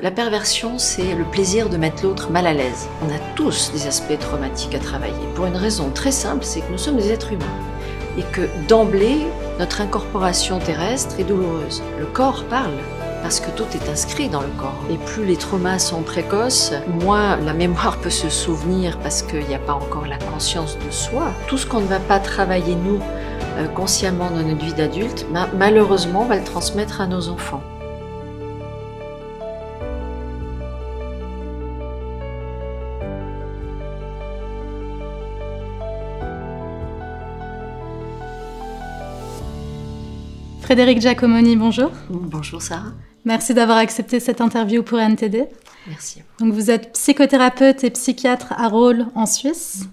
La perversion, c'est le plaisir de mettre l'autre mal à l'aise. On a tous des aspects traumatiques à travailler, pour une raison très simple, c'est que nous sommes des êtres humains. Et que d'emblée, notre incorporation terrestre est douloureuse. Le corps parle, parce que tout est inscrit dans le corps. Et plus les traumas sont précoces, moins la mémoire peut se souvenir parce qu'il n'y a pas encore la conscience de soi. Tout ce qu'on ne va pas travailler, nous, consciemment dans notre vie d'adulte, malheureusement, on va le transmettre à nos enfants. Frédérique Giacomoni, bonjour. Bonjour Sarah. Merci d'avoir accepté cette interview pour NTD. Merci. Donc vous êtes psychothérapeute et psychiatre à Rolle en Suisse.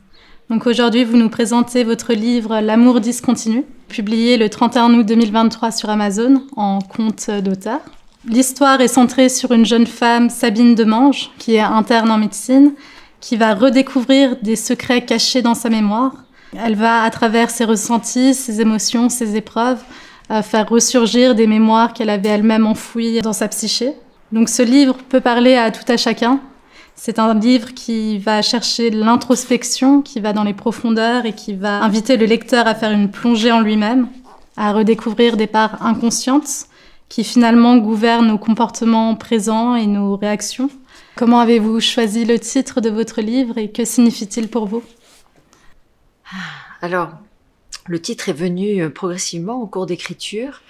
Donc aujourd'hui, vous nous présentez votre livre L'amour discontinu, publié le 31 août 2023 sur Amazon en compte d'auteur. L'histoire est centrée sur une jeune femme, Sabine Demange, qui est interne en médecine, qui va redécouvrir des secrets cachés dans sa mémoire. Elle va, à travers ses ressentis, ses émotions, ses épreuves, faire ressurgir des mémoires qu'elle avait elle-même enfouies dans sa psyché. Donc ce livre peut parler à tout à chacun. C'est un livre qui va chercher l'introspection, qui va dans les profondeurs et qui va inviter le lecteur à faire une plongée en lui-même, à redécouvrir des parts inconscientes qui finalement gouvernent nos comportements présents et nos réactions. Comment avez-vous choisi le titre de votre livre et que signifie-t-il pour vous? Alors, le titre est venu progressivement au cours d'écriture,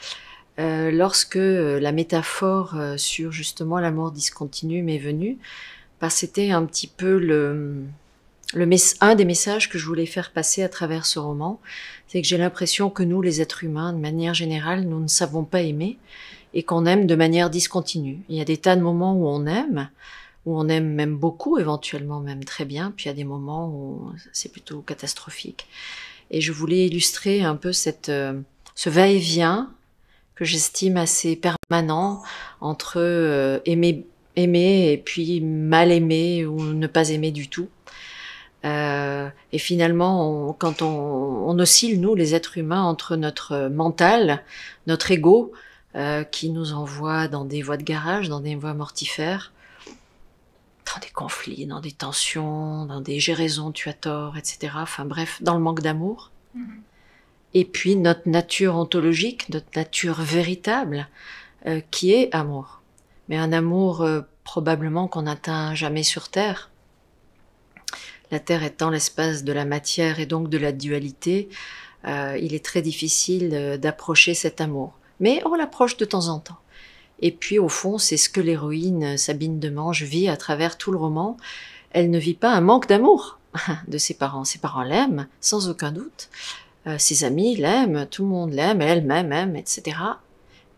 lorsque la métaphore sur justement l'amour discontinu m'est venue, parce que c'était un petit peu un des messages que je voulais faire passer à travers ce roman. C'est que j'ai l'impression que nous, les êtres humains, de manière générale, nous ne savons pas aimer et qu'on aime de manière discontinue. Il y a des tas de moments où on aime même beaucoup, éventuellement même très bien, puis il y a des moments où c'est plutôt catastrophique. Et je voulais illustrer un peu ce va-et-vient que j'estime assez permanent entre aimer et puis mal aimer ou ne pas aimer du tout. Et finalement, quand on oscille, nous, les êtres humains, entre notre mental, notre ego, qui nous envoie dans des voies de garage, dans des voies mortifères, dans des conflits, dans des tensions, dans des j'ai raison, tu as tort, etc. Enfin bref, dans le manque d'amour. Et puis notre nature ontologique, notre nature véritable, qui est amour. Mais un amour probablement qu'on n'atteint jamais sur Terre. La Terre étant l'espace de la matière et donc de la dualité, il est très difficile d'approcher cet amour. Mais on l'approche de temps en temps. Et puis au fond, c'est ce que l'héroïne Sabine Demange vit à travers tout le roman. Elle ne vit pas un manque d'amour de ses parents. Ses parents l'aiment, sans aucun doute. Ses amis l'aiment, tout le monde l'aime, elle-même aime, etc.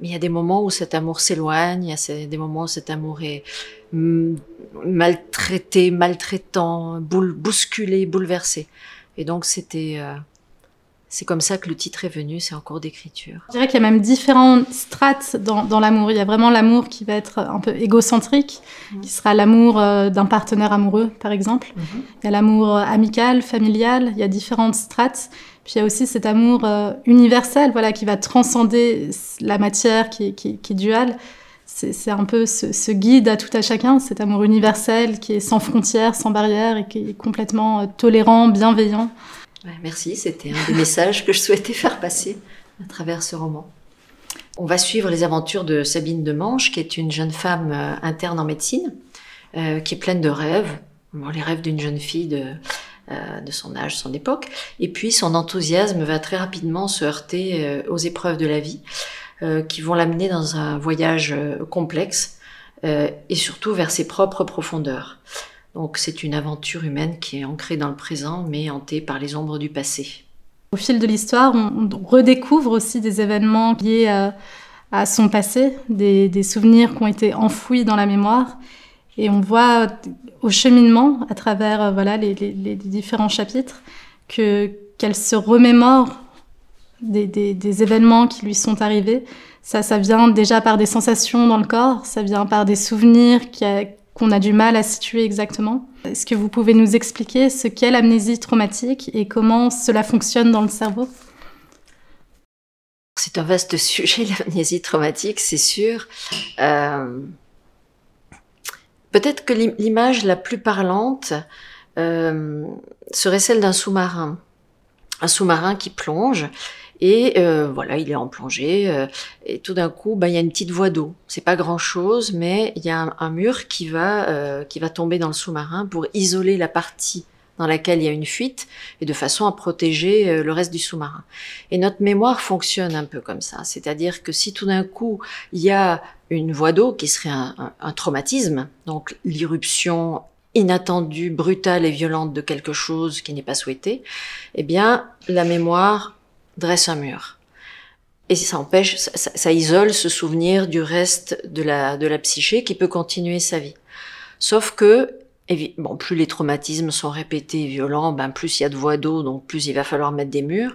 Mais il y a des moments où cet amour s'éloigne, il y a des moments où cet amour est maltraité, maltraitant, bousculé, bouleversé. Et donc c'est comme ça que le titre est venu, c'est en cours d'écriture. Je dirais qu'il y a même différentes strates dans l'amour. Il y a vraiment l'amour qui va être un peu égocentrique, qui sera l'amour d'un partenaire amoureux, par exemple. Il y a l'amour amical, familial, il y a différentes strates. Puis il y a aussi cet amour universel, voilà, qui va transcender la matière qui est duale. C'est un peu ce guide à tout à chacun, cet amour universel qui est sans frontières, sans barrières et qui est complètement tolérant, bienveillant. Merci, c'était un des messages que je souhaitais faire passer à travers ce roman. On va suivre les aventures de Sabine Demange, qui est une jeune femme interne en médecine, qui est pleine de rêves, les rêves d'une jeune fille de son âge, son époque. Et puis son enthousiasme va très rapidement se heurter aux épreuves de la vie, qui vont l'amener dans un voyage complexe et surtout vers ses propres profondeurs. Donc c'est une aventure humaine qui est ancrée dans le présent, mais hantée par les ombres du passé. Au fil de l'histoire, on redécouvre aussi des événements liés à son passé, des souvenirs qui ont été enfouis dans la mémoire. Et on voit au cheminement, à travers les différents chapitres, qu'elle se remémore des événements qui lui sont arrivés. Ça vient déjà par des sensations dans le corps, ça vient par des souvenirs qu'on a du mal à situer exactement. Est-ce que vous pouvez nous expliquer ce qu'est l'amnésie traumatique et comment cela fonctionne dans le cerveau? C'est un vaste sujet, l'amnésie traumatique, c'est sûr. Peut-être que l'image la plus parlante serait celle d'un sous-marin. Un sous-marin qui plonge et voilà, il est en plongée et tout d'un coup, il y a une petite voie d'eau. C'est pas grand-chose, mais il y a un mur qui va tomber dans le sous-marin pour isoler la partie dans laquelle il y a une fuite et de façon à protéger le reste du sous-marin. Et notre mémoire fonctionne un peu comme ça, c'est-à-dire que si tout d'un coup il y a une voie d'eau qui serait un traumatisme, donc l'irruption inattendue, brutale et violente de quelque chose qui n'est pas souhaité, eh bien, la mémoire dresse un mur. Et ça empêche, ça isole ce souvenir du reste de la psyché qui peut continuer sa vie. Sauf que, bon, plus les traumatismes sont répétés et violents, plus il y a de voies d'eau, donc plus il va falloir mettre des murs.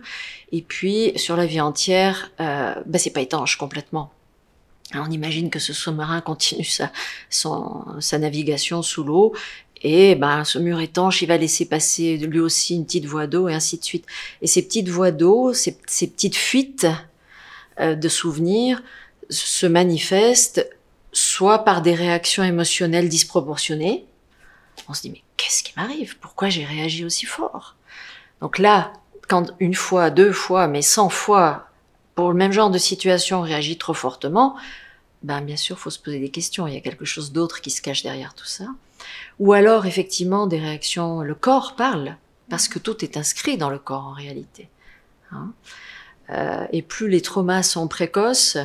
Et puis, sur la vie entière, c'est pas étanche complètement. Alors, on imagine que ce sous-marin continue sa navigation sous l'eau, et ce mur étanche, il va laisser passer lui aussi une petite voie d'eau, et ainsi de suite. Et ces petites voies d'eau, ces petites fuites de souvenirs se manifestent soit par des réactions émotionnelles disproportionnées. On se dit, mais qu'est-ce qui m'arrive? Pourquoi j'ai réagi aussi fort? Donc là, quand une fois, 2 fois, mais 100 fois, pour le même genre de situation, on réagit trop fortement, bien sûr, il faut se poser des questions. Il y a quelque chose d'autre qui se cache derrière tout ça. Ou alors, effectivement, des réactions, le corps parle, parce que tout est inscrit dans le corps en réalité. Et plus les traumas sont précoces,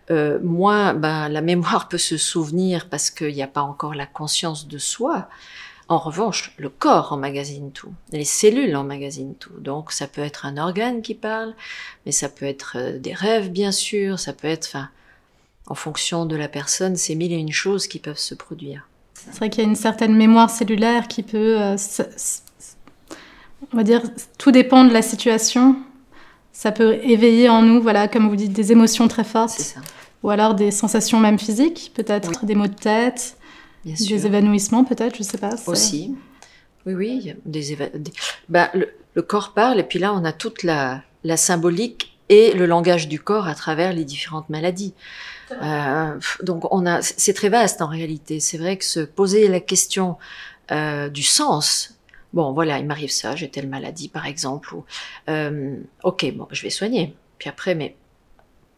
moins la mémoire peut se souvenir parce qu'il n'y a pas encore la conscience de soi. En revanche, le corps emmagasine tout, les cellules emmagasinent tout. Donc ça peut être un organe qui parle, mais ça peut être des rêves bien sûr, ça peut être, en fonction de la personne, c'est 1001 choses qui peuvent se produire. C'est vrai qu'il y a une certaine mémoire cellulaire qui peut, on va dire, tout dépend de la situation. Ça peut éveiller en nous, voilà, comme vous dites, des émotions très fortes. C'est ça. Ou alors des sensations même physiques, peut-être des maux de tête, des évanouissements peut-être, je ne sais pas. Aussi. Oui, il y a le corps parle, et puis là on a toute la symbolique et le langage du corps à travers les différentes maladies. Donc c'est très vaste en réalité. C'est vrai que se poser la question du sens. Bon, voilà, il m'arrive ça, j'ai telle maladie par exemple. Ou, ok, bon, je vais soigner. Puis après, mais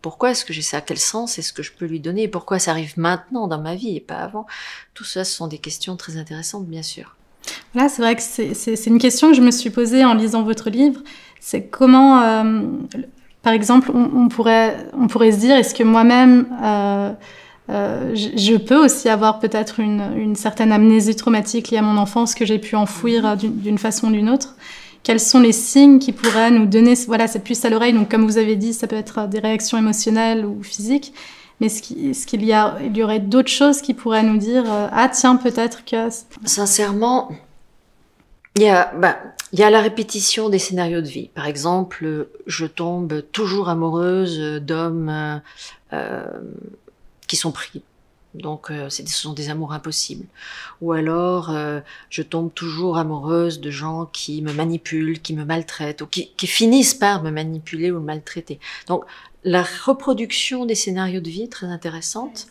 pourquoi est-ce que j'ai ça? Quel sens est-ce que je peux lui donner? Pourquoi ça arrive maintenant dans ma vie et pas avant? Tout ça, ce sont des questions très intéressantes, bien sûr. Là, c'est vrai que c'est une question que je me suis posée en lisant votre livre. C'est comment, par exemple, on pourrait se dire, est-ce que moi-même, je peux aussi avoir peut-être une certaine amnésie traumatique liée à mon enfance que j'ai pu enfouir d'une façon ou d'une autre? Quels sont les signes qui pourraient nous donner cette puce à l'oreille? Donc, comme vous avez dit, ça peut être des réactions émotionnelles ou physiques. Mais est-ce qu'il y aurait d'autres choses qui pourraient nous dire ah tiens, peut-être que... Sincèrement, il y a la répétition des scénarios de vie. Par exemple, je tombe toujours amoureuse d'hommes qui sont pris. Donc, ce sont des amours impossibles. Ou alors, je tombe toujours amoureuse de gens qui me manipulent, qui me maltraitent, ou qui finissent par me manipuler ou me maltraiter. Donc, la reproduction des scénarios de vie, très intéressante.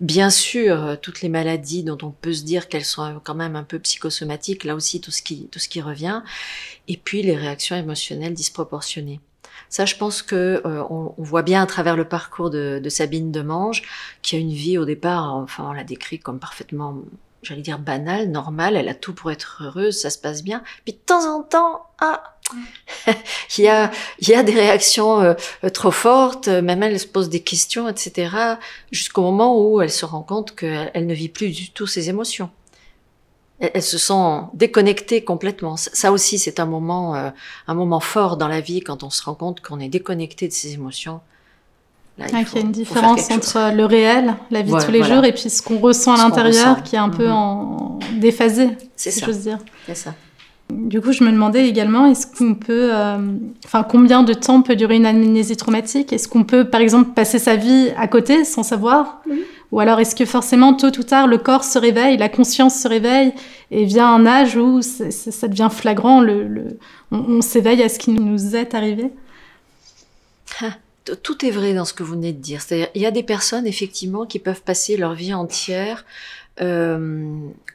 Bien sûr, toutes les maladies dont on peut se dire qu'elles sont quand même un peu psychosomatiques, là aussi, tout ce qui revient. Et puis, les réactions émotionnelles disproportionnées. Ça, je pense que on voit bien à travers le parcours de Sabine Demange, qui a une vie au départ, enfin, on la décrit comme parfaitement, j'allais dire banale, normale, elle a tout pour être heureuse, ça se passe bien. Puis de temps en temps, il y a des réactions trop fortes, même elle se pose des questions, etc., jusqu'au moment où elle se rend compte qu'elle ne vit plus du tout ses émotions. Elles se sont déconnectées complètement. Ça aussi, c'est un moment fort dans la vie quand on se rend compte qu'on est déconnecté de ses émotions. Là, qu'il y a une différence entre le réel, la vie de tous les jours, et puis ce qu'on ressent à l'intérieur, qui est un peu en déphasé, si j'ose dire. C'est ça. Du coup, je me demandais également, est-ce qu'on peut, combien de temps peut durer une amnésie traumatique? Est-ce qu'on peut, par exemple, passer sa vie à côté sans savoir? Ou alors, est-ce que forcément, tôt ou tard, le corps se réveille, la conscience se réveille, et vient un âge où ça devient flagrant, on s'éveille à ce qui nous est arrivé? Tout est vrai dans ce que vous venez de dire. C'est-à-dire, il y a des personnes, effectivement, qui peuvent passer leur vie entière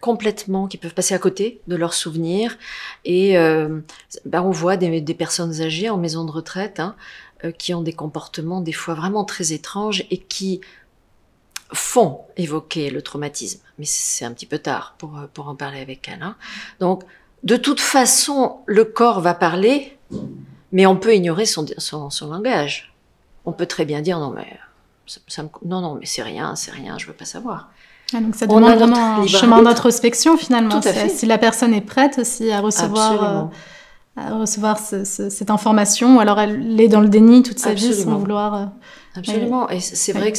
complètement, qui peuvent passer à côté de leurs souvenirs. Et on voit des personnes âgées en maison de retraite qui ont des comportements des fois vraiment très étranges et qui font évoquer le traumatisme. Mais c'est un petit peu tard pour en parler avec elle. Donc, de toute façon, le corps va parler, mais on peut ignorer son langage. On peut très bien dire non mais mais c'est rien, je veux pas savoir. Ah, donc ça demande vraiment un chemin d'introspection finalement. Tout à fait. Si la personne est prête aussi à recevoir cette information, ou alors elle est dans le déni toute sa vie sans vouloir. Absolument. Et c'est vrai que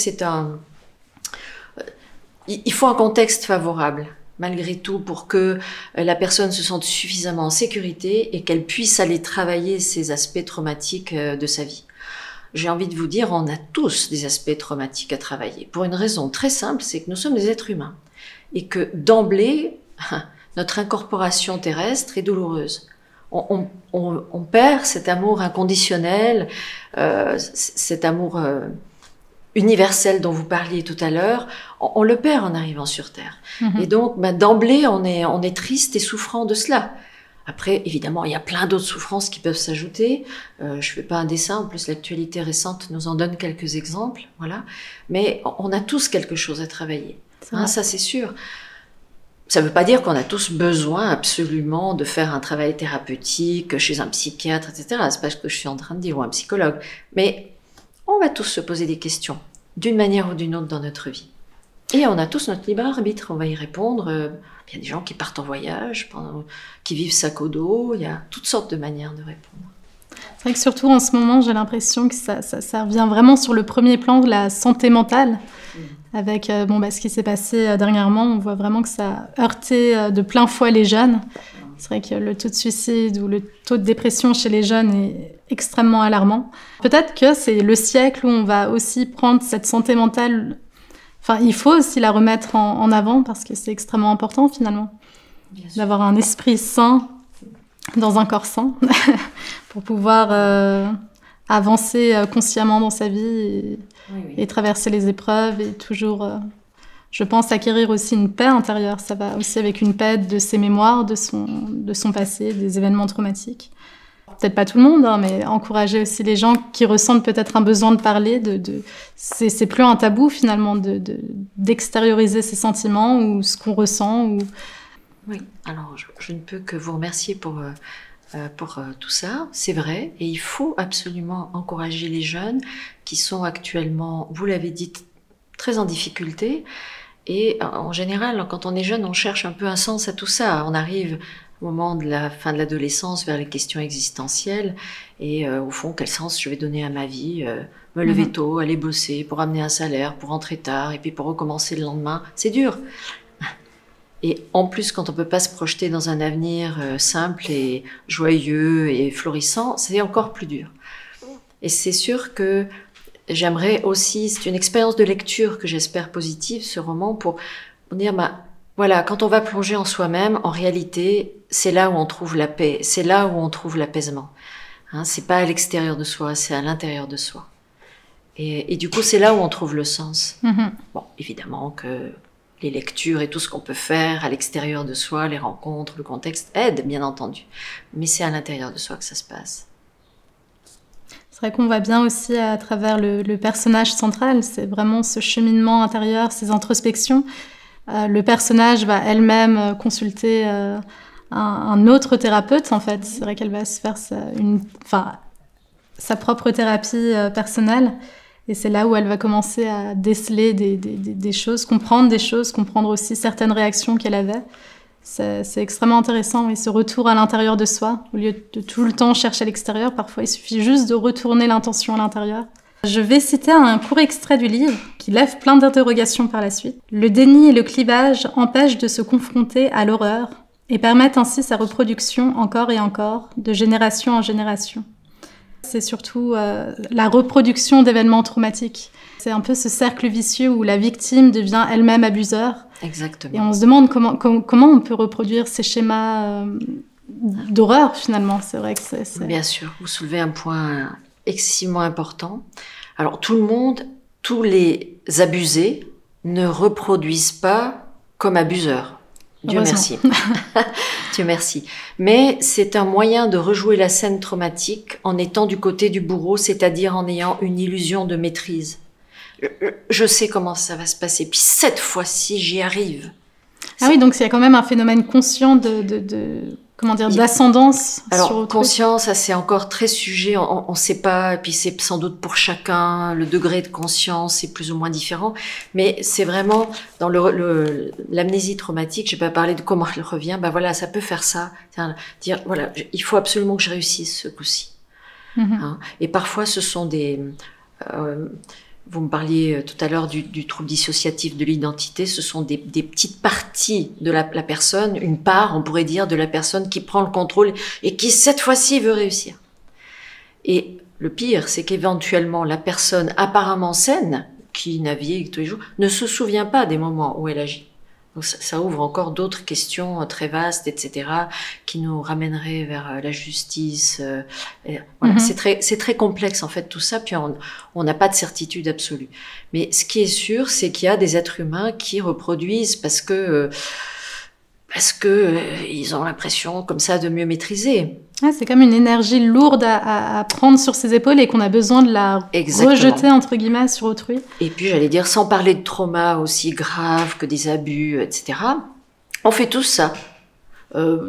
il faut un contexte favorable, malgré tout, pour que la personne se sente suffisamment en sécurité et qu'elle puisse aller travailler ces aspects traumatiques de sa vie. J'ai envie de vous dire, on a tous des aspects traumatiques à travailler. Pour une raison très simple, c'est que nous sommes des êtres humains. Et que d'emblée, notre incorporation terrestre est douloureuse. On perd cet amour inconditionnel, cet amour universel dont vous parliez tout à l'heure, on le perd en arrivant sur Terre. Et donc, d'emblée, on est triste et souffrant de cela. Après, évidemment, il y a plein d'autres souffrances qui peuvent s'ajouter. Je fais pas un dessin, en plus l'actualité récente nous en donne quelques exemples, voilà. Mais on a tous quelque chose à travailler, ça c'est sûr. Ça veut pas dire qu'on a tous besoin absolument de faire un travail thérapeutique chez un psychiatre, etc. C'est pas ce que je suis en train de dire, ou un psychologue. Mais on va tous se poser des questions, d'une manière ou d'une autre dans notre vie. Et on a tous notre libre arbitre, on va y répondre. Il y a des gens qui partent en voyage, qui vivent sac au dos, il y a toutes sortes de manières de répondre. C'est vrai que surtout en ce moment, j'ai l'impression que ça revient vraiment sur le premier plan de la santé mentale. Avec ce qui s'est passé dernièrement, on voit vraiment que ça a heurté de plein fouet les jeunes. C'est vrai que le taux de suicide ou le taux de dépression chez les jeunes est extrêmement alarmant. Peut-être que c'est le siècle où on va aussi prendre cette santé mentale. Enfin, il faut aussi la remettre en avant parce que c'est extrêmement important finalement d'avoir un esprit sain dans un corps sain pour pouvoir avancer consciemment dans sa vie et traverser les épreuves et toujours, je pense, acquérir aussi une paix intérieure. Ça va aussi avec une paix de ses mémoires, de son passé, des événements traumatiques. Peut-être pas tout le monde, mais encourager aussi les gens qui ressentent peut-être un besoin de parler. C'est plus un tabou finalement d'extérioriser ses sentiments ou ce qu'on ressent. Oui, alors je ne peux que vous remercier pour tout ça, c'est vrai, et il faut absolument encourager les jeunes qui sont actuellement, vous l'avez dit, très en difficulté. Et en général, quand on est jeune, on cherche un peu un sens à tout ça. On arrive au moment de la fin de l'adolescence vers les questions existentielles et au fond, quel sens je vais donner à ma vie, me lever tôt, aller bosser pour amener un salaire, pour rentrer tard et puis pour recommencer le lendemain. C'est dur. Et en plus, quand on peut pas se projeter dans un avenir simple et joyeux et florissant, c'est encore plus dur. Et c'est sûr que j'aimerais aussi, c'est une expérience de lecture que j'espère positive, ce roman, pour dire, voilà, quand on va plonger en soi-même, en réalité, c'est là où on trouve la paix, c'est là où on trouve l'apaisement. C'est pas à l'extérieur de soi, c'est à l'intérieur de soi. Et du coup, c'est là où on trouve le sens. Bon, évidemment que les lectures et tout ce qu'on peut faire à l'extérieur de soi, les rencontres, le contexte, aident, bien entendu. Mais c'est à l'intérieur de soi que ça se passe. C'est vrai qu'on voit bien aussi à travers le personnage central, c'est vraiment ce cheminement intérieur, ces introspections. Le personnage va elle-même consulter un autre thérapeute, en fait. C'est vrai qu'elle va se faire sa propre thérapie personnelle. Et c'est là où elle va commencer à déceler des choses, comprendre aussi certaines réactions qu'elle avait. C'est extrêmement intéressant, et ce retour à l'intérieur de soi, au lieu de tout le temps chercher à l'extérieur, parfois il suffit juste de retourner l'intention à l'intérieur. Je vais citer un court extrait du livre qui lève plein d'interrogations par la suite. Le déni et le clivage empêchent de se confronter à l'horreur et permettent ainsi sa reproduction encore et encore, de génération en génération. C'est surtout la reproduction d'événements traumatiques. C'est un peu ce cercle vicieux où la victime devient elle-même abuseur. Exactement. Et on se demande comment on peut reproduire ces schémas d'horreur, finalement. C'est vrai que c'est... Bien sûr, vous soulevez un point excessivement important. Alors, tout le monde, tous les abusés ne reproduisent pas comme abuseur. Dieu merci. Dieu merci. Mais c'est un moyen de rejouer la scène traumatique en étant du côté du bourreau, c'est-à-dire en ayant une illusion de maîtrise. Je sais comment ça va se passer. Puis cette fois-ci, j'y arrive. Ah oui, donc il y a quand même un phénomène conscient comment dire, d'ascendance. Alors, conscience, ça c'est encore très sujet, on sait pas, et puis c'est sans doute pour chacun, le degré de conscience est plus ou moins différent, mais c'est vraiment, dans l'amnésie traumatique, j'ai pas parlé de comment elle revient, ben voilà, ça peut faire ça, dire, voilà, il faut absolument que je réussisse ce coup-ci. Hein, et parfois, ce sont des... vous me parliez tout à l'heure du trouble dissociatif de l'identité, ce sont des petites parties de la personne, une part, on pourrait dire, de la personne qui prend le contrôle et qui, cette fois-ci, veut réussir. Et le pire, c'est qu'éventuellement, la personne apparemment saine, qui navigue tous les jours, ne se souvient pas des moments où elle agit. Donc ça ouvre encore d'autres questions très vastes, etc., qui nous ramèneraient vers la justice. Voilà, c'est très complexe en fait tout ça, puis on n'a pas de certitude absolue. Mais ce qui est sûr, c'est qu'il y a des êtres humains qui reproduisent parce que ils ont l'impression comme ça de mieux maîtriser. Ah, c'est comme une énergie lourde à prendre sur ses épaules et qu'on a besoin de la rejeter, entre guillemets, sur autrui. Et puis, j'allais dire, sans parler de traumas aussi graves que des abus, etc., on fait tous ça.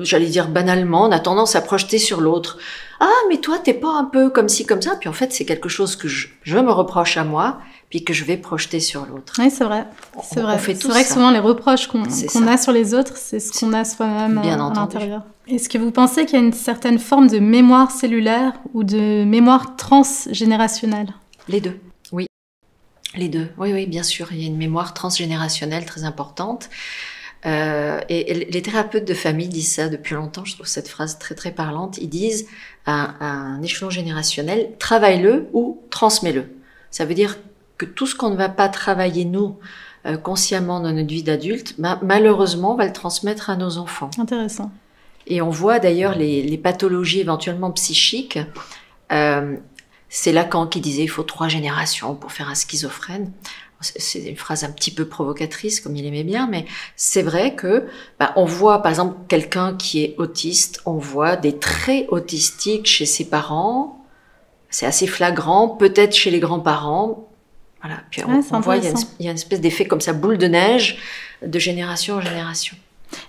J'allais dire banalement, on a tendance à projeter sur l'autre. Ah, mais toi, t'es pas un peu comme ci, comme ça. Puis en fait, c'est quelque chose que je me reproche à moi, puis que je vais projeter sur l'autre. Oui, c'est vrai. C'est vrai. C'est vrai que souvent, les reproches qu'on a sur les autres, c'est ce qu'on a soi-même à l'intérieur. Est-ce que vous pensez qu'il y a une certaine forme de mémoire cellulaire ou de mémoire transgénérationnelle? Les deux, oui. Les deux, oui, bien sûr. Il y a une mémoire transgénérationnelle très importante. Et les thérapeutes de famille disent ça depuis longtemps. Je trouve cette phrase très, très parlante. Ils disent à un échelon générationnel, travaille-le ou transmets-le. Ça veut dire que tout ce qu'on ne va pas travailler, nous, consciemment dans notre vie d'adulte, malheureusement, on va le transmettre à nos enfants. Intéressant. Et on voit d'ailleurs les pathologies éventuellement psychiques. C'est Lacan qui disait il faut 3 générations pour faire un schizophrène. C'est une phrase un petit peu provocatrice, comme il aimait bien, mais c'est vrai que on voit par exemple quelqu'un qui est autiste, on voit des traits autistiques chez ses parents, c'est assez flagrant, peut-être chez les grands-parents. Voilà. Puis on voit il y a une espèce d'effet comme ça, boule de neige, de génération en génération.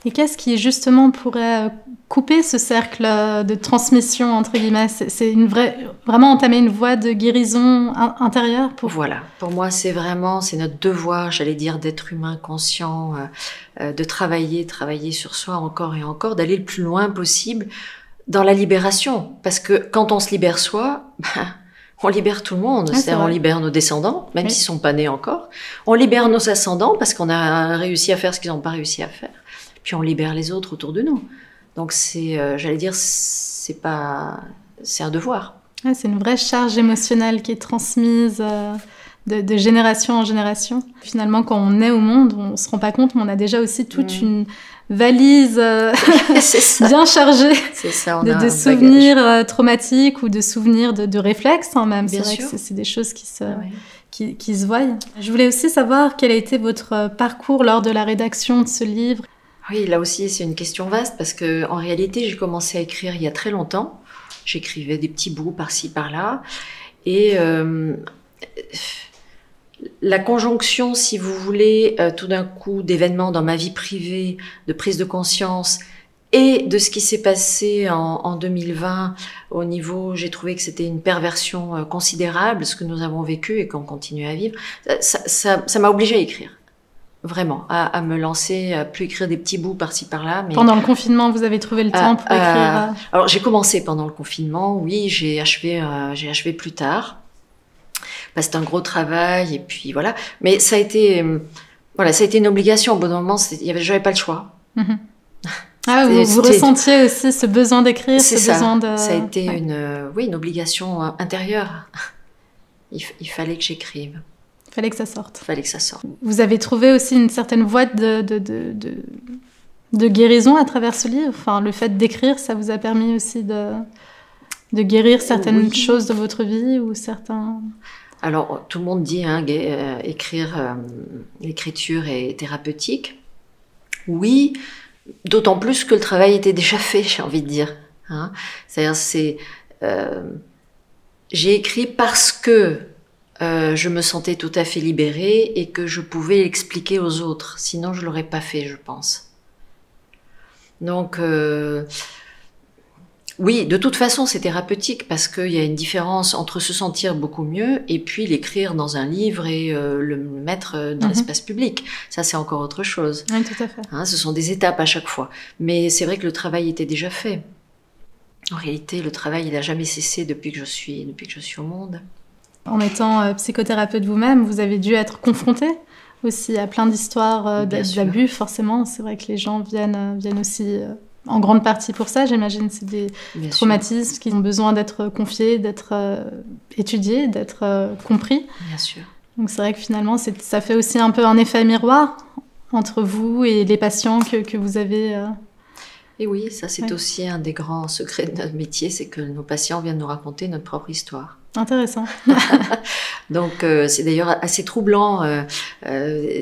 Et qu'est-ce qui justement pourrait couper ce cercle de transmission entre guillemets? C'est vraiment entamer une voie de guérison intérieure Voilà, pour moi c'est notre devoir, j'allais dire, d'être humain conscient, de travailler sur soi encore et encore, d'aller le plus loin possible dans la libération. Parce que quand on se libère soi, on libère tout le monde, c'est-à-dire on libère nos descendants, même s'ils sont pas nés encore. On libère nos ascendants parce qu'on a réussi à faire ce qu'ils n'ont pas réussi à faire. Puis on libère les autres autour de nous. Donc c'est, j'allais dire, c'est un devoir. Ouais, c'est une vraie charge émotionnelle qui est transmise de génération en génération. Finalement, quand on est au monde, on se rend pas compte, mais on a déjà aussi toute une valise bien chargée de souvenirs traumatiques ou de souvenirs de réflexes même. C'est vrai que c'est des choses qui se voient. Je voulais aussi savoir quel a été votre parcours lors de la rédaction de ce livre. Oui, là aussi, c'est une question vaste parce que en réalité, j'ai commencé à écrire il y a très longtemps. J'écrivais des petits bouts par-ci, par-là. Et la conjonction, si vous voulez, tout d'un coup, d'événements dans ma vie privée, de prise de conscience et de ce qui s'est passé en 2020 au niveau, j'ai trouvé que c'était une perversion considérable, ce que nous avons vécu et qu'on continue à vivre. Ça m'a obligée à écrire. Vraiment, à me lancer, à plus écrire des petits bouts par-ci par-là. Mais pendant le confinement, vous avez trouvé le temps pour écrire Alors, j'ai commencé pendant le confinement, oui, j'ai achevé plus tard. C'était un gros travail, et puis voilà. Mais ça a été une obligation. Au bout d'un moment, j'avais pas le choix. Ah, vous ressentiez aussi ce besoin d'écrire, besoin de... Ça a été une obligation intérieure. Il fallait que j'écrive. Fallait que ça sorte. Fallait que ça sorte. Vous avez trouvé aussi une certaine voie de guérison à travers ce livre. Enfin, le fait d'écrire, ça vous a permis aussi de guérir certaines choses de votre vie ou certains... Alors, tout le monde dit écrire, l'écriture est thérapeutique. Oui, d'autant plus que le travail était déjà fait, j'ai envie de dire. Hein. C'est-à-dire, j'ai écrit parce que je me sentais tout à fait libérée et que je pouvais l'expliquer aux autres. Sinon, je l'aurais pas fait, je pense. Donc, oui, de toute façon, c'est thérapeutique parce qu'il y a une différence entre se sentir beaucoup mieux et puis l'écrire dans un livre et le mettre dans l'espace public. Ça, c'est encore autre chose. Oui, tout à fait. Hein, ce sont des étapes à chaque fois. Mais c'est vrai que le travail était déjà fait. En réalité, le travail, il n'a jamais cessé depuis que je suis au monde. En étant psychothérapeute vous-même, vous avez dû être confronté aussi à plein d'histoires d'abus, forcément. C'est vrai que les gens viennent aussi en grande partie pour ça, j'imagine. C'est des traumatismes qui ont besoin d'être confiés, d'être étudiés, d'être compris. Bien sûr. Donc c'est vrai que finalement, ça fait aussi un peu un effet miroir entre vous et les patients que vous avez... Et oui, ça c'est aussi un des grands secrets de notre métier, c'est que nos patients viennent nous raconter notre propre histoire. Intéressant. Donc c'est d'ailleurs assez troublant.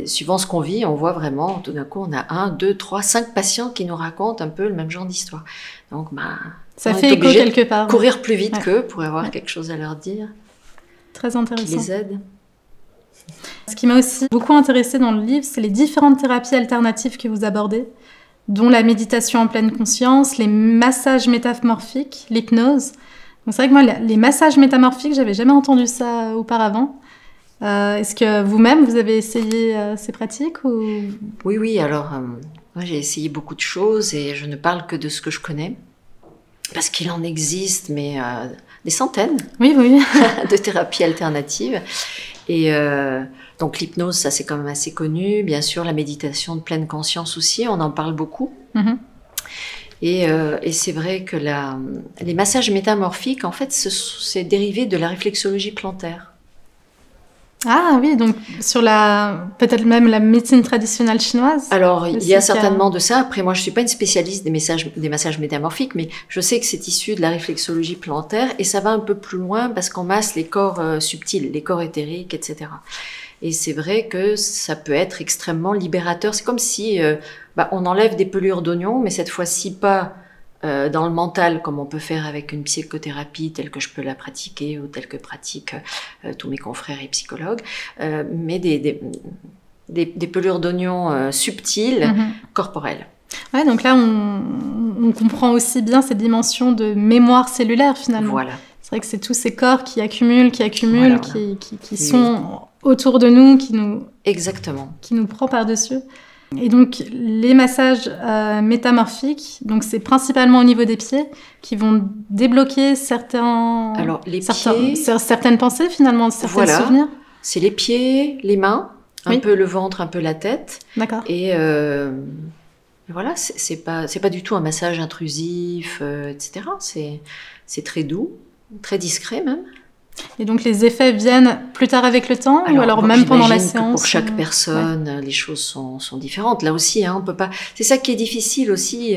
Suivant ce qu'on vit, on voit vraiment, tout d'un coup, on a 1, 2, 3, 5 patients qui nous racontent un peu le même genre d'histoire. Donc ça fait écho quelque part. Courir plus vite qu'eux pour avoir quelque chose à leur dire. Très intéressant. Qui les aide. Ce qui m'a aussi beaucoup intéressée dans le livre, c'est les différentes thérapies alternatives que vous abordez, dont la méditation en pleine conscience, les massages métamorphiques, l'hypnose. Donc c'est vrai que moi, les massages métamorphiques, j'avais jamais entendu ça auparavant. Est-ce que vous-même, vous avez essayé ces pratiques ou... Oui. Alors, moi, j'ai essayé beaucoup de choses et je ne parle que de ce que je connais. Parce qu'il en existe, mais des centaines oui. de thérapies alternatives. Et donc l'hypnose, ça c'est quand même assez connu. Bien sûr, la méditation de pleine conscience aussi, on en parle beaucoup. Mm-hmm. Et c'est vrai que les massages métamorphiques, en fait, c'est dérivé de la réflexologie plantaire. Ah oui, donc sur peut-être même la médecine traditionnelle chinoise. Alors, il y a certainement de ça. Après, moi, je suis pas une spécialiste des massages métamorphiques, mais je sais que c'est issu de la réflexologie plantaire et ça va un peu plus loin parce qu'on masse les corps subtils, les corps éthériques, etc. Et c'est vrai que ça peut être extrêmement libérateur. C'est comme si on enlève des pelures d'oignon, mais cette fois-ci pas dans le mental, comme on peut faire avec une psychothérapie telle que je peux la pratiquer ou telle que pratiquent tous mes confrères et psychologues, mais des pelures d'oignon subtiles, corporelles. Ouais, donc là, on comprend aussi bien cette dimension de mémoire cellulaire, finalement. Voilà. C'est vrai que c'est tous ces corps qui accumulent, voilà. qui sont autour de nous, Exactement. Qui nous prend par-dessus. Et donc, les massages métamorphiques, donc c'est principalement au niveau des pieds, qui vont débloquer certaines pensées, finalement, certains souvenirs. C'est les pieds, les mains, un peu le ventre, un peu la tête. D'accord. Et voilà, c'est pas du tout un massage intrusif, etc. C'est très doux, très discret même. Et donc les effets viennent plus tard avec le temps ou alors même pendant la séance? Pour chaque personne, les choses sont différentes. Là aussi, on peut pas. C'est ça qui est difficile aussi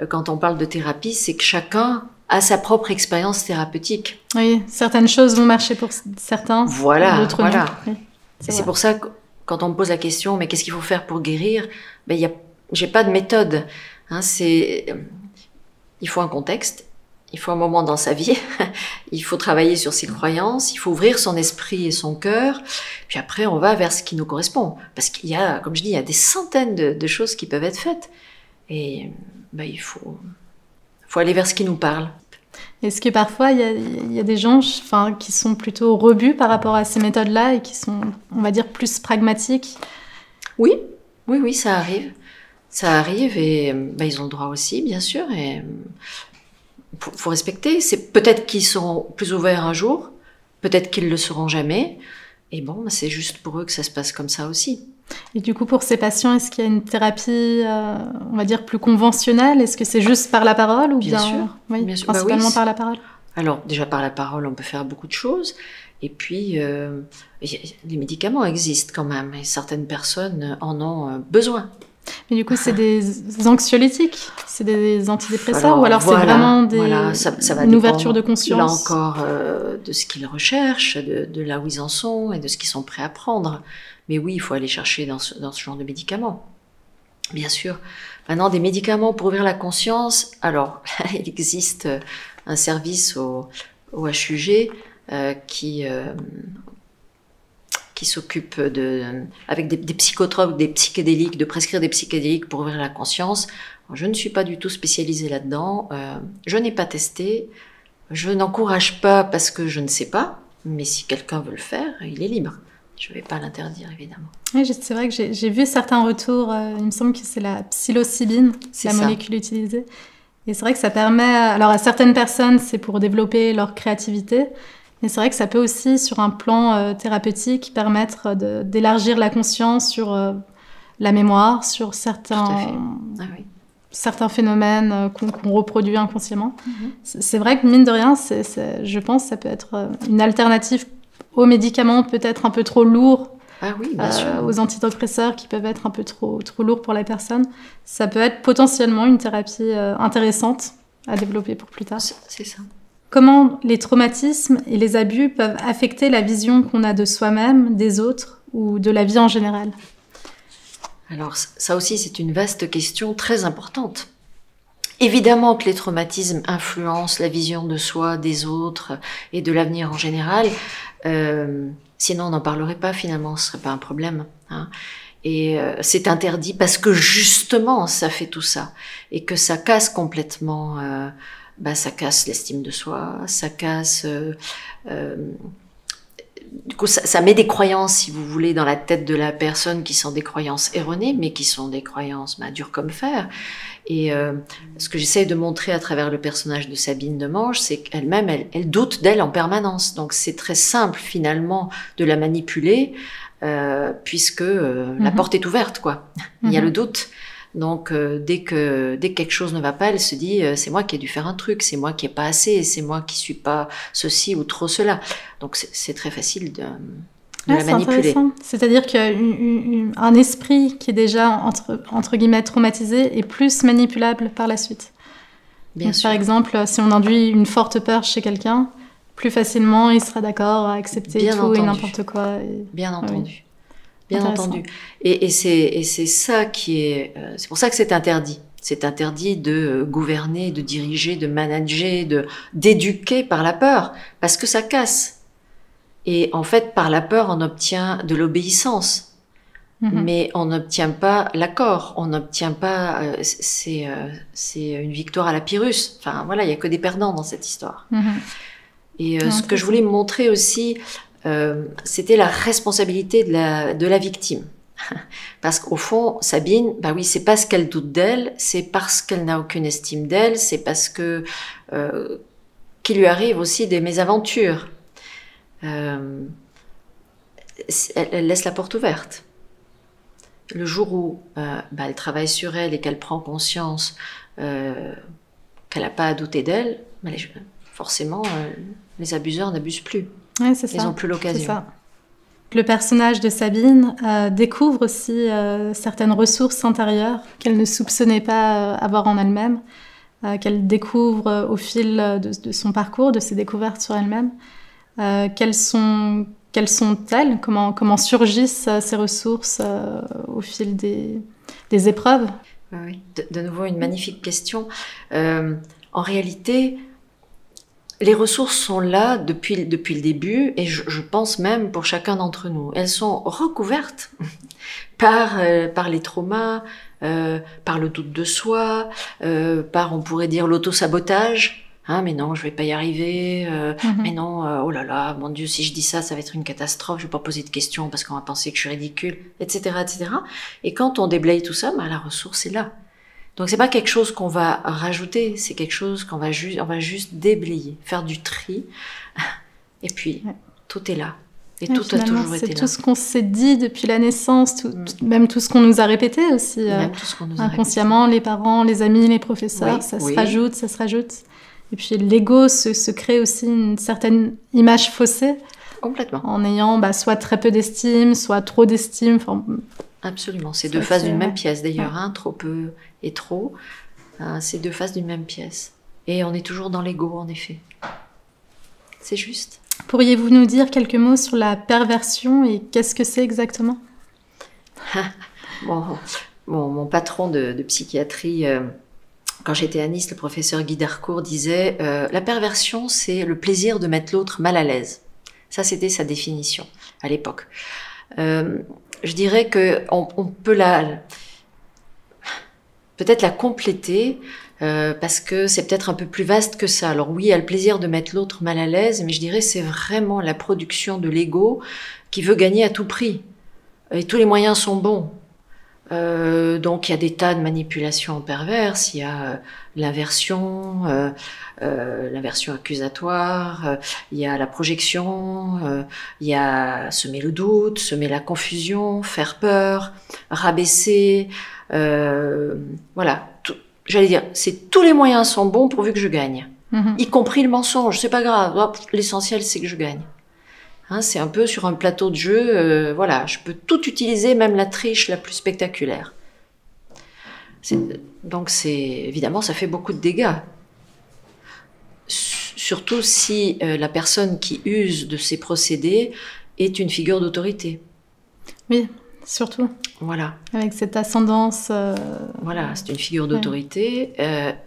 quand on parle de thérapie, c'est que chacun a sa propre expérience thérapeutique. Oui, certaines choses vont marcher pour certains, d'autres non. Oui, c'est pour ça que quand on me pose la question, mais qu'est-ce qu'il faut faire pour guérir? J'ai pas de méthode. Il faut un contexte. Il faut un moment dans sa vie, il faut travailler sur ses croyances, il faut ouvrir son esprit et son cœur, puis après on va vers ce qui nous correspond. Parce qu'il y a, comme je dis, il y a des centaines de choses qui peuvent être faites. Et il faut aller vers ce qui nous parle. Est-ce que parfois il y a des gens qui sont plutôt rebus par rapport à ces méthodes-là et qui sont, on va dire, plus pragmatiques? Oui, ça arrive. Ça arrive et ils ont le droit aussi, bien sûr. Et faut respecter. C'est peut-être qu'ils seront plus ouverts un jour, peut-être qu'ils le seront jamais. Et c'est juste pour eux que ça se passe comme ça aussi. Et du coup, pour ces patients, est-ce qu'il y a une thérapie, on va dire, plus conventionnelle? Est-ce que c'est juste par la parole ou bien sûr. Oui, bien sûr. principalement par la parole? Alors, déjà par la parole, on peut faire beaucoup de choses. Et puis, les médicaments existent quand même. Et certaines personnes en ont besoin. Mais du coup, c'est des anxiolytiques, c'est des antidépresseurs, ou alors c'est vraiment ça va une ouverture de conscience? Là encore, de ce qu'ils recherchent, de là où ils en sont et de ce qu'ils sont prêts à prendre. Mais oui, il faut aller chercher dans ce genre de médicaments. bien sûr. Maintenant, des médicaments pour ouvrir la conscience. Alors, il existe un service au HUG qui s'occupe avec des psychotropes, des psychédéliques, de prescrire des psychédéliques pour ouvrir la conscience. Alors, je ne suis pas du tout spécialisée là-dedans. Je n'ai pas testé. Je n'encourage pas parce que je ne sais pas. Mais si quelqu'un veut le faire, il est libre. Je ne vais pas l'interdire, évidemment. Oui, c'est vrai que j'ai vu certains retours. Il me semble que c'est la psilocybine, la molécule utilisée. Et c'est vrai que ça permet... Alors, à certaines personnes, c'est pour développer leur créativité. Mais c'est vrai que ça peut aussi, sur un plan thérapeutique, permettre d'élargir la conscience sur la mémoire, sur certains phénomènes qu'on reproduit inconsciemment. C'est vrai que, mine de rien, je pense que ça peut être une alternative aux médicaments peut-être un peu trop lourds, bien sûr. aux antidépresseurs qui peuvent être un peu trop lourds pour la personne. Ça peut être potentiellement une thérapie intéressante à développer pour plus tard. C'est ça. Comment les traumatismes et les abus peuvent affecter la vision qu'on a de soi-même, des autres ou de la vie en général? Alors ça aussi, c'est une vaste question très importante. Évidemment que les traumatismes influencent la vision de soi, des autres et de l'avenir en général. Sinon, on n'en parlerait pas finalement, ce serait pas un problème. Hein. Et c'est interdit parce que justement, ça fait tout ça. Et que ça casse complètement... ça casse l'estime de soi, ça casse... du coup, ça met des croyances, si vous voulez, dans la tête de la personne qui sont des croyances erronées, mais qui sont des croyances dures comme fer. Et ce que j'essaie de montrer à travers le personnage de Sabine Demange, c'est qu'elle-même, elle doute d'elle en permanence. Donc c'est très simple, finalement, de la manipuler, puisque la porte est ouverte, quoi. Il y a le doute. Donc dès que quelque chose ne va pas, elle se dit c'est moi qui ai dû faire un truc, c'est moi qui ai pas assez, c'est moi qui suis pas ceci ou trop cela. Donc c'est très facile de la manipuler. C'est-à-dire qu'un esprit qui est déjà entre guillemets traumatisé est plus manipulable par la suite. Bien sûr. Par exemple, si on induit une forte peur chez quelqu'un, plus facilement il sera d'accord à accepter tout et n'importe quoi. Bien entendu. Oui. Bien entendu. Et c'est ça qui est... c'est pour ça que c'est interdit. C'est interdit de gouverner, de diriger, de manager, d'éduquer par la peur, parce que ça casse. Et en fait, par la peur, on obtient de l'obéissance. Mais on n'obtient pas l'accord, on n'obtient pas... c'est une victoire à la Pyrrhus. Enfin, voilà, il n'y a que des perdants dans cette histoire. Et ce que je voulais montrer aussi... c'était la responsabilité de la victime. Parce qu'au fond, Sabine, oui, c'est parce qu'elle doute d'elle, c'est parce qu'elle n'a aucune estime d'elle, c'est parce que qu'il lui arrive aussi des mésaventures. Elle laisse la porte ouverte. Le jour où elle travaille sur elle et qu'elle prend conscience qu'elle n'a pas à douter d'elle, forcément, les abuseurs n'abusent plus. Ouais, c'est ça. Ils n'ont plus l'occasion. Le personnage de Sabine découvre aussi certaines ressources intérieures qu'elle ne soupçonnait pas avoir en elle-même, qu'elle découvre au fil de son parcours, de ses découvertes sur elle-même. Quelles sont-elles? Comment surgissent ces ressources au fil des épreuves? Oui, de nouveau une magnifique question. En réalité... les ressources sont là depuis le début et je pense même pour chacun d'entre nous. Elles sont recouvertes par les traumas, par le doute de soi, par, on pourrait dire, l'auto-sabotage. Hein, mais non, je vais pas y arriver. Mais non, oh là là, mon Dieu, si je dis ça, ça va être une catastrophe. Je vais pas poser de questions parce qu'on va penser que je suis ridicule, etc., etc. Et quand on déblaye tout ça, la ressource est là. Donc c'est pas quelque chose qu'on va rajouter, c'est quelque chose qu'on va juste déblayer, faire du tri, et puis tout est là. Et tout a toujours été là. C'est tout ce qu'on s'est dit depuis la naissance, même tout ce qu'on nous a répété aussi, inconsciemment, les parents, les amis, les professeurs, ça se rajoute. Et puis l'ego se crée aussi une certaine image faussée. Complètement. En ayant soit très peu d'estime, soit trop d'estime. Absolument, c'est deux faces d'une même pièce d'ailleurs, trop peu et trop, c'est deux faces d'une même pièce. Et on est toujours dans l'ego en effet. C'est juste. Pourriez-vous nous dire quelques mots sur la perversion et qu'est-ce que c'est exactement? mon patron de psychiatrie, quand j'étais à Nice, le professeur Guy Darcourt disait la perversion, c'est le plaisir de mettre l'autre mal à l'aise. Ça, c'était sa définition à l'époque. Je dirais que on peut peut-être la compléter parce que c'est peut-être un peu plus vaste que ça. Alors oui, il y a le plaisir de mettre l'autre mal à l'aise, mais je dirais c'est vraiment la production de l'ego qui veut gagner à tout prix. Et tous les moyens sont bons. Donc il y a des tas de manipulations perverses, il y a l'inversion accusatoire, il y a la projection, il y a semer le doute, semer la confusion, faire peur, rabaisser, voilà. J'allais dire, tous les moyens sont bons pourvu que je gagne, y compris le mensonge. C'est pas grave, l'essentiel c'est que je gagne. Hein, c'est un peu sur un plateau de jeu, voilà, je peux tout utiliser, même la triche la plus spectaculaire. Donc évidemment, ça fait beaucoup de dégâts. Surtout si la personne qui use de ces procédés est une figure d'autorité. Oui, surtout. Voilà. Avec cette ascendance. Voilà, c'est une figure d'autorité.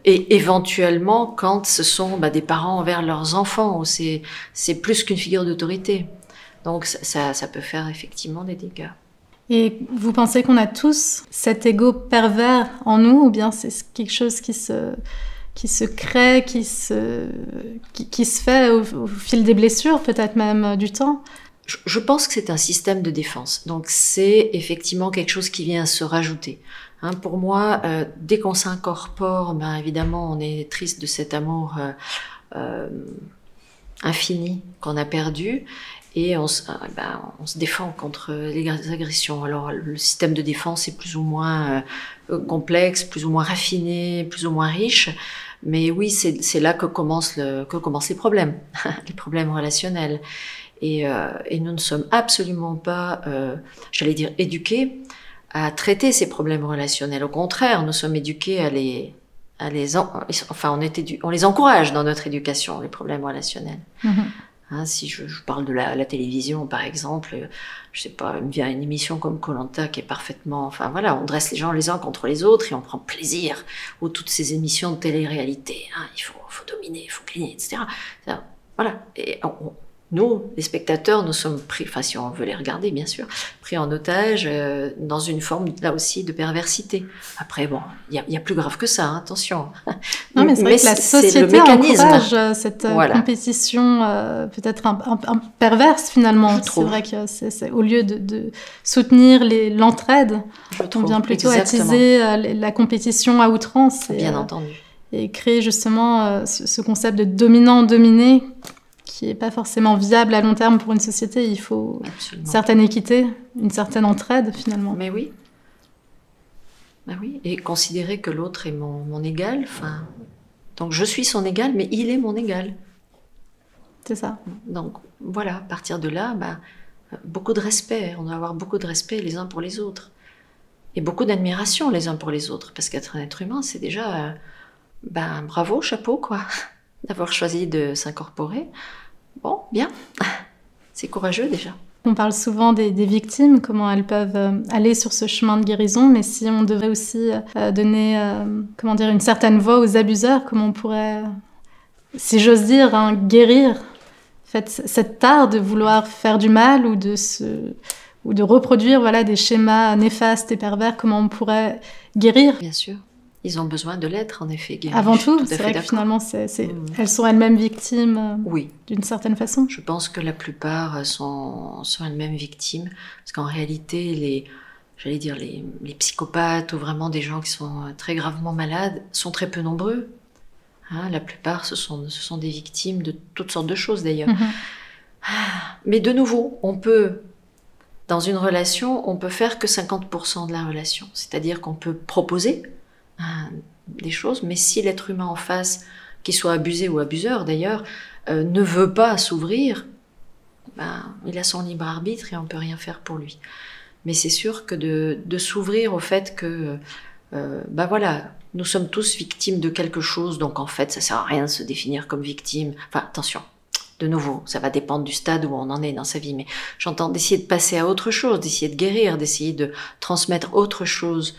Et éventuellement, quand ce sont des parents envers leurs enfants, où c'est plus qu'une figure d'autorité. Donc ça peut faire effectivement des dégâts. Et vous pensez qu'on a tous cet ego pervers en nous, ou bien c'est quelque chose qui se crée, qui se fait au fil des blessures, peut-être même du temps? Je pense que c'est un système de défense. Donc c'est effectivement quelque chose qui vient se rajouter. Hein, pour moi, dès qu'on s'incorpore, évidemment, on est triste de cet amour infini qu'on a perdu. Et on se défend contre les agressions. Alors le système de défense est plus ou moins complexe, plus ou moins raffiné, plus ou moins riche. Mais oui, c'est là que commencent les problèmes, les problèmes relationnels. Et nous ne sommes absolument pas, j'allais dire, éduqués à traiter ces problèmes relationnels. Au contraire, nous sommes éduqués on les encourage dans notre éducation, les problèmes relationnels. Hein, si je parle de la télévision, par exemple, je sais pas, il me vient une émission comme Koh-Lanta qui est parfaitement... Enfin voilà, on dresse les gens les uns contre les autres et on prend plaisir aux toutes ces émissions de télé-réalité. Hein, il faut dominer, il faut cligner, etc. Voilà. Et nous, les spectateurs, nous sommes pris, enfin si on veut les regarder, bien sûr, pris en otage dans une forme, là aussi, de perversité. Après, bon, il y a plus grave que ça, hein, attention. Non, mais c'est vrai que la société encourage cette compétition peut-être un perverse, finalement. C'est vrai que c'est au lieu de soutenir l'entraide, on vient plutôt attiser la compétition à outrance. Bien entendu. Et créer justement ce concept de dominant-dominé, qui n'est pas forcément viable à long terme pour une société. Il faut une certaine équité, une certaine entraide, finalement. Mais oui. Oui. Et considérer que l'autre est mon égal. Enfin, donc je suis son égal, mais il est mon égal. C'est ça. Donc voilà, à partir de là, beaucoup de respect. On doit avoir beaucoup de respect les uns pour les autres. Et beaucoup d'admiration les uns pour les autres. Parce qu'être un être humain, c'est déjà... bravo, chapeau, quoi. D'avoir choisi de s'incorporer. Bon, bien. C'est courageux déjà. On parle souvent des victimes, comment elles peuvent aller sur ce chemin de guérison, mais si on devait aussi donner une certaine voix aux abuseurs, comment on pourrait, si j'ose dire, guérir cet art de vouloir faire du mal ou de reproduire des schémas néfastes et pervers, comment on pourrait guérir? Bien sûr. Ils ont besoin de l'être, en effet, guéris. Avant tout, c'est vrai que finalement, elles sont elles-mêmes victimes d'une certaine façon. Je pense que la plupart sont elles-mêmes victimes, parce qu'en réalité, les psychopathes ou vraiment des gens qui sont très gravement malades sont très peu nombreux. Hein, la plupart, ce sont des victimes de toutes sortes de choses, d'ailleurs. Mais de nouveau, dans une relation, on peut faire que 50% de la relation. C'est-à-dire qu'on peut proposer des choses, mais si l'être humain en face, qu'il soit abusé ou abuseur d'ailleurs, ne veut pas s'ouvrir, il a son libre arbitre et on peut rien faire pour lui. Mais c'est sûr que de s'ouvrir au fait que nous sommes tous victimes de quelque chose, donc en fait ça sert à rien de se définir comme victime. Enfin attention, de nouveau, ça va dépendre du stade où on en est dans sa vie, mais j'entends d'essayer de passer à autre chose, d'essayer de guérir, d'essayer de transmettre autre chose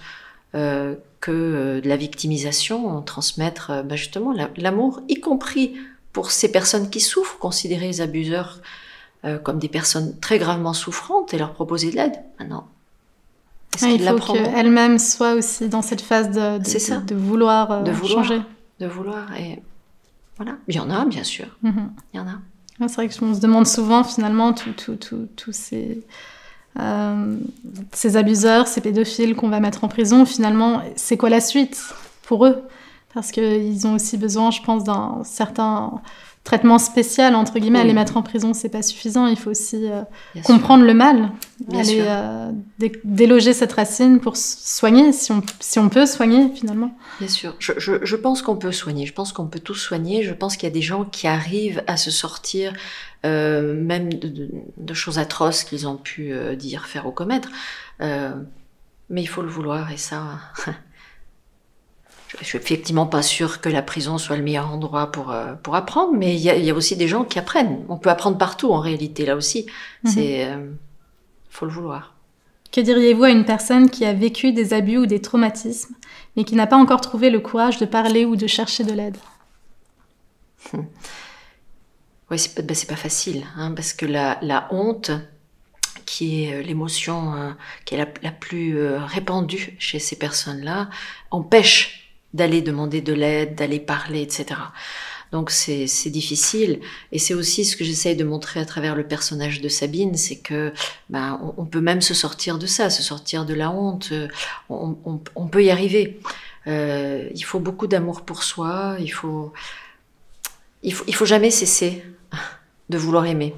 que de la victimisation, transmettre justement l'amour, y compris pour ces personnes qui souffrent, considérer les abuseurs comme des personnes très gravement souffrantes et leur proposer de l'aide. Maintenant, il faut qu'elles-mêmes soient aussi dans cette phase de vouloir changer. De vouloir, et voilà. Il y en a, bien sûr. Il y en a. C'est vrai qu'on se demande souvent, finalement, tous ces abuseurs, ces pédophiles qu'on va mettre en prison, finalement, c'est quoi la suite pour eux? Parce qu'ils ont aussi besoin, je pense, d'un certain traitement spécial, entre guillemets. Les mettre en prison, c'est pas suffisant. Il faut aussi comprendre le mal, déloger cette racine pour soigner, si on peut soigner, finalement. Bien sûr. Je pense qu'on peut soigner. Je pense qu'on peut tous soigner. Je pense qu'il y a des gens qui arrivent à se sortir même de choses atroces qu'ils ont pu dire, faire ou commettre. Mais il faut le vouloir, et ça... Je suis effectivement pas sûre que la prison soit le meilleur endroit pour apprendre, mais il y a aussi des gens qui apprennent. On peut apprendre partout, en réalité, là aussi. Faut le vouloir. Que diriez-vous à une personne qui a vécu des abus ou des traumatismes, mais qui n'a pas encore trouvé le courage de parler ou de chercher de l'aide? Oui, c'est pas facile, hein, parce que la honte, qui est l'émotion qui est la plus répandue chez ces personnes-là, empêche d'aller demander de l'aide, d'aller parler, etc. Donc c'est difficile, et c'est aussi ce que j'essaye de montrer à travers le personnage de Sabine, c'est que on peut même se sortir de ça, se sortir de la honte, on peut y arriver. Il faut beaucoup d'amour pour soi, il faut jamais cesser de vouloir aimer.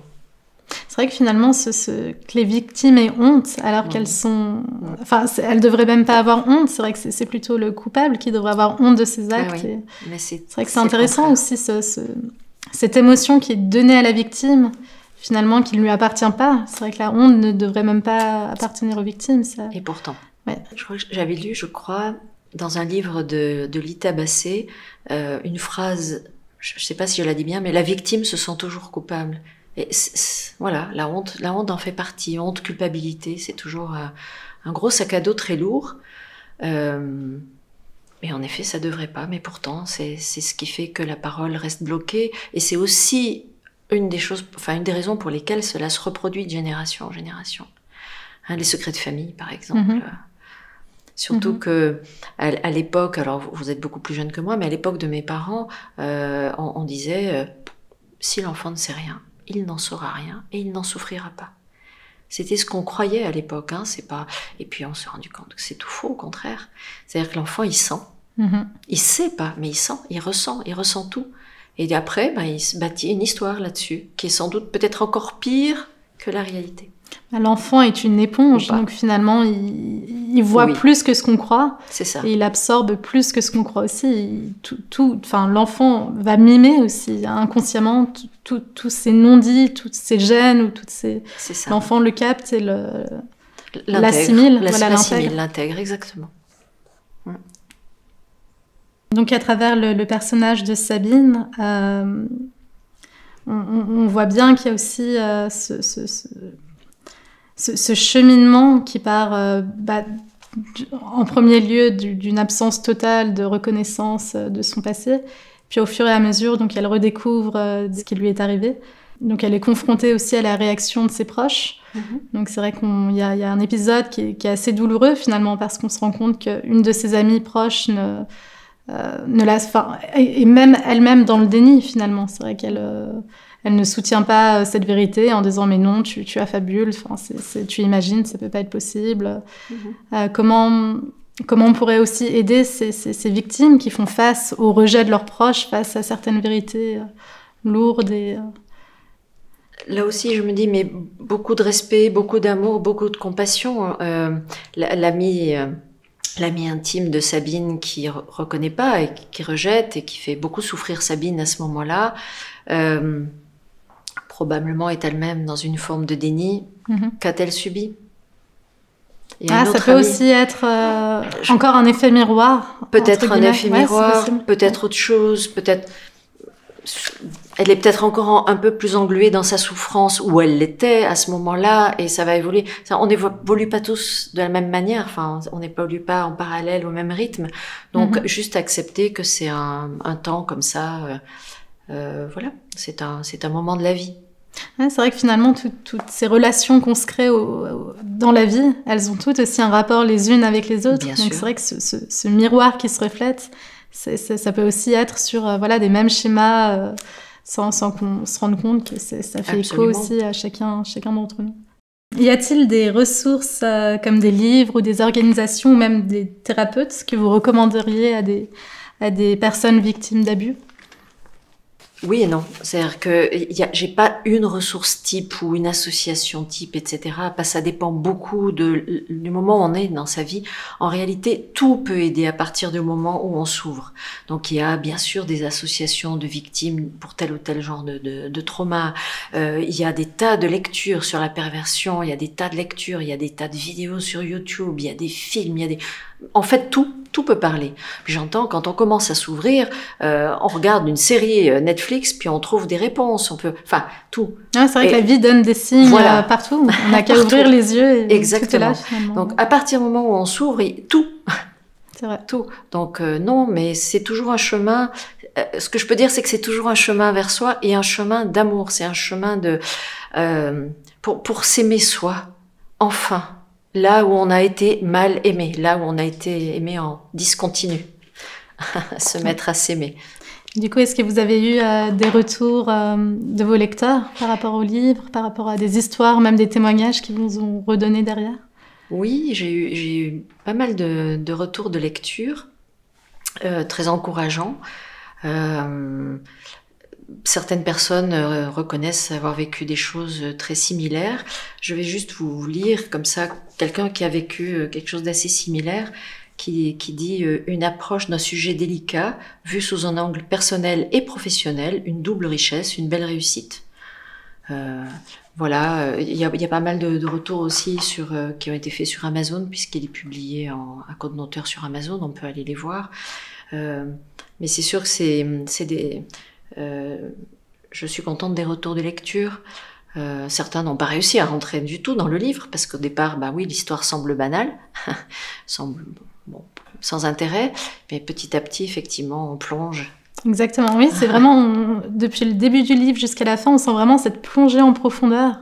C'est vrai que finalement, que les victimes aient honte, alors qu'elles sont... Enfin, elles ne devraient même pas avoir honte. C'est vrai que c'est plutôt le coupable qui devrait avoir honte de ses actes. Oui. Mais c'est vrai que c'est intéressant aussi, cette émotion qui est donnée à la victime, finalement, qui ne lui appartient pas. C'est vrai que la honte ne devrait même pas appartenir aux victimes. Ça... Et pourtant. Ouais. J'avais lu, je crois, dans un livre de Lita Bassé, une phrase, je ne sais pas si je la dis bien, mais la victime se sent toujours coupable. Et voilà, la honte en fait partie. Honte, culpabilité, c'est toujours un gros sac à dos très lourd. Et en effet, ça devrait pas, mais pourtant, c'est ce qui fait que la parole reste bloquée. Et c'est aussi une des raisons pour lesquelles cela se reproduit de génération en génération. Hein, les secrets de famille, par exemple. Surtout que à l'époque, alors vous êtes beaucoup plus jeune que moi, mais à l'époque de mes parents, on disait si l'enfant ne sait rien, il n'en saura rien et il n'en souffrira pas. C'était ce qu'on croyait à l'époque, hein, c'est pas. Et puis on s'est rendu compte que c'est tout faux, au contraire. C'est-à-dire que l'enfant, il sent. Il sait pas, mais il sent, il ressent tout. Et après, il se bâtit une histoire là-dessus, qui est sans doute peut-être encore pire que la réalité. L'enfant est une éponge, donc finalement, il voit plus que ce qu'on croit. C'est ça. Et il absorbe plus que ce qu'on croit aussi. L'enfant va mimer aussi, inconsciemment, tous ces non-dits, toutes ces gênes, ou toutes ces... C'est ça. L'enfant le capte et l'assimile. L'intègre, exactement. Donc, à travers le personnage de Sabine, on voit bien qu'il y a aussi ce cheminement qui part en premier lieu d'une absence totale de reconnaissance de son passé, puis au fur et à mesure, donc elle redécouvre ce qui lui est arrivé. Donc elle est confrontée aussi à la réaction de ses proches. Donc c'est vrai qu'il y a un épisode qui est assez douloureux finalement, parce qu'on se rend compte qu'une de ses amies proches est même elle-même dans le déni finalement. C'est vrai qu'elle ne soutient pas cette vérité en disant mais non, tu affabules, tu imagines, ça peut pas être possible. Comment on pourrait aussi aider ces victimes qui font face au rejet de leurs proches, face à certaines vérités lourdes et... Là aussi, je me dis, mais beaucoup de respect, beaucoup d'amour, beaucoup de compassion. L'ami intime de Sabine qui reconnaît pas et qui rejette et qui fait beaucoup souffrir Sabine à ce moment-là, probablement est elle-même dans une forme de déni. Qu'a-t-elle subi? Ça peut aussi être encore un effet miroir. Peut-être un effet miroir, peut-être autre chose, peut-être... elle est peut-être encore un peu plus engluée dans sa souffrance, où elle l'était à ce moment-là, et ça va évoluer. On n'évolue pas tous de la même manière, enfin, on n'évolue pas en parallèle au même rythme. Donc, juste accepter que c'est un temps comme ça, voilà, c'est un moment de la vie. Ouais, c'est vrai que finalement, toutes ces relations qu'on se crée dans la vie, elles ont toutes aussi un rapport les unes avec les autres. Bien Donc sûr. c'est vrai que ce miroir qui se reflète, ça peut aussi être sur voilà, des mêmes schémas sans qu'on se rende compte que ça fait Absolument. écho aussi à chacun d'entre nous. Y a-t-il des ressources comme des livres ou des organisations ou même des thérapeutes que vous recommanderiez à des personnes victimes d'abus ? Oui et non. C'est-à-dire que j'ai pas une ressource type ou une association type, etc. Ça dépend beaucoup du moment où on est dans sa vie. En réalité, tout peut aider à partir du moment où on s'ouvre. Donc, il y a bien sûr des associations de victimes pour tel ou tel genre de trauma. Il y a des tas de lectures sur la perversion. Il y a des tas de lectures. Il y a des tas de vidéos sur YouTube. Il y a des films. En fait, tout peut parler. Puis j'entends, quand on commence à s'ouvrir, on regarde une série Netflix, puis on trouve des réponses. Enfin, tout. Ouais, c'est vrai que la vie donne des signes partout. On n'a qu'à ouvrir les yeux et exactement. Tout est là, finalement. Donc, à partir du moment où on s'ouvre, tout. C'est vrai. Tout. Donc, non, mais c'est toujours un chemin. Ce que je peux dire, c'est que c'est toujours un chemin vers soi et un chemin d'amour. C'est un chemin pour s'aimer soi. Enfin. Là où on a été mal aimé, là où on a été aimé en discontinu, se mettre à s'aimer. Du coup, est-ce que vous avez eu des retours de vos lecteurs par rapport aux livres, par rapport à des histoires, même des témoignages qui vous ont redonné derrière ? Oui, j'ai eu pas mal de retours de lecture, très encourageants. Certaines personnes reconnaissent avoir vécu des choses très similaires. Je vais juste vous lire comme ça quelqu'un qui a vécu quelque chose d'assez similaire, qui dit une approche d'un sujet délicat, vue sous un angle personnel et professionnel, une double richesse, une belle réussite. Voilà, il y a pas mal de retours aussi qui ont été faits sur Amazon, puisqu'il est publié à code d'auteur sur Amazon, on peut aller les voir. Mais c'est sûr que c'est des... je suis contente des retours de lecture. Certains n'ont pas réussi à rentrer du tout dans le livre, parce qu'au départ, oui, l'histoire semble banale, semble sans intérêt, mais petit à petit, effectivement, on plonge. Exactement, oui, c'est vraiment, depuis le début du livre jusqu'à la fin, on sent vraiment cette plongée en profondeur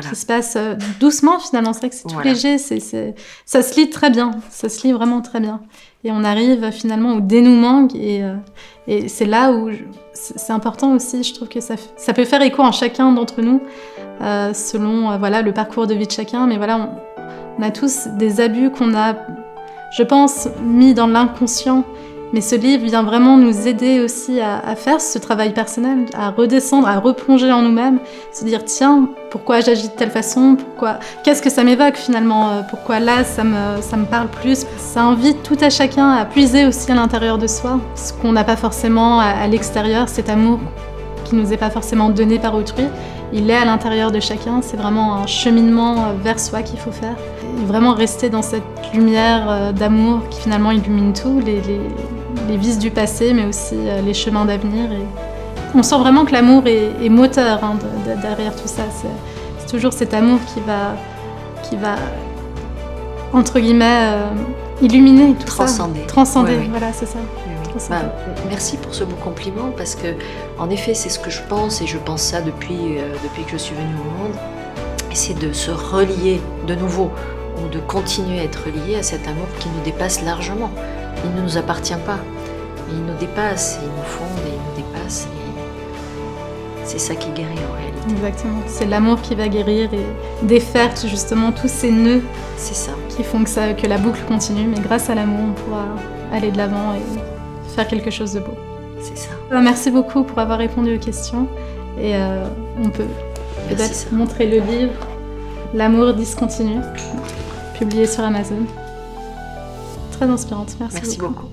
qui se passe doucement, finalement. C'est vrai que c'est tout léger, ça se lit très bien, ça se lit vraiment très bien. Et on arrive finalement au dénouement, et c'est là où c'est important aussi, je trouve que ça peut faire écho en chacun d'entre nous, selon le parcours de vie de chacun, mais voilà, on a tous des abus qu'on a, je pense, mis dans l'inconscient. Mais ce livre vient vraiment nous aider aussi à faire ce travail personnel, à redescendre, à replonger en nous-mêmes, se dire tiens, pourquoi j'agis de telle façon, qu'est-ce que ça m'évoque finalement, pourquoi là ça me parle plus. Ça invite tout à chacun à puiser aussi à l'intérieur de soi, ce qu'on n'a pas forcément à l'extérieur, cet amour qui nous est pas forcément donné par autrui. Il est à l'intérieur de chacun, c'est vraiment un cheminement vers soi qu'il faut faire. Et vraiment rester dans cette lumière d'amour qui finalement illumine tout, les vices du passé, mais aussi les chemins d'avenir. Et on sent vraiment que l'amour est moteur derrière tout ça. C'est toujours cet amour qui va entre guillemets, illuminer tout transcender. Ça. Transcender, oui. Voilà, c'est ça. Merci pour ce beau compliment, parce que en effet c'est ce que je pense, et je pense ça depuis que je suis venue au monde, et c'est de se relier de nouveau, ou de continuer à être relié à cet amour qui nous dépasse largement. Il ne nous appartient pas, il nous dépasse, il nous fonde et il nous dépasse, et c'est ça qui guérit en réalité. Exactement, c'est l'amour qui va guérir et défaire justement tous ces nœuds qui font que la boucle continue, mais grâce à l'amour on pourra aller de l'avant et faire quelque chose de beau. C'est ça. Merci beaucoup pour avoir répondu aux questions, et on peut peut-être montrer le livre L'amour discontinu, publié sur Amazon. Très inspirante, merci beaucoup.